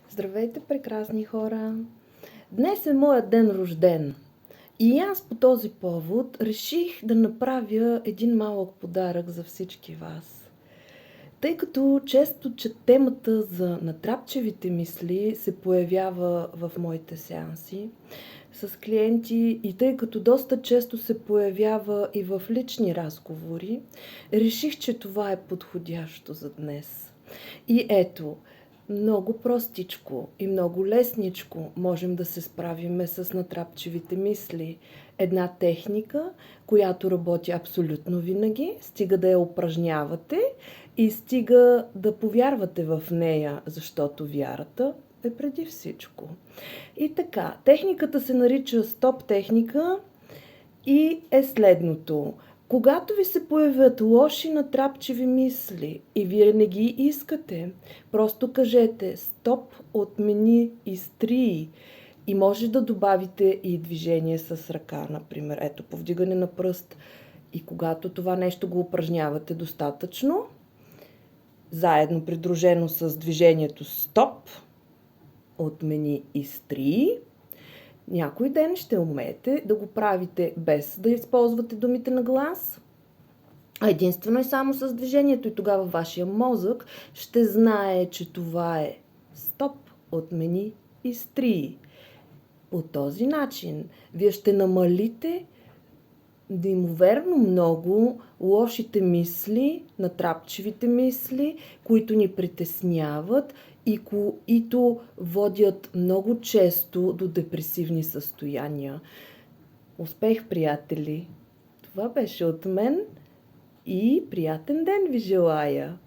Здравейте, прекрасни хора! Днес е моят ден рожден и аз по този повод реших да направя един малък подарък за всички вас. Тъй като често темата за натрапчивите мисли се появява в моите сеанси с клиенти и тъй като доста често се появява и в лични разговори, реших, че това е подходящо за днес. И ето, много простичко и много лесничко можем да се справиме с натрапчивите мисли. Една техника, която работи абсолютно винаги, стига да я упражнявате и стига да повярвате в нея, защото вярата е преди всичко. И така, техниката се нарича стоп техника и е следното. Когато ви се появят лоши натрапчиви мисли и вие не ги искате, просто кажете стоп, отмени, изтрий и може да добавите и движение с ръка, например, ето повдигане на пръст. И когато това нещо го упражнявате достатъчно, заедно придружено с движението стоп, отмени, изтрий, някой ден ще умеете да го правите без да използвате думите на глас, а единствено и само с движението и тогава вашия мозък ще знае, че това е стоп, отмени, изтрий. По този начин вие ще намалите неимоверно много лошите мисли, натрапчивите мисли, които ни притесняват и които водят много често до депресивни състояния. Успех, приятели! Това беше от мен и приятен ден ви желая!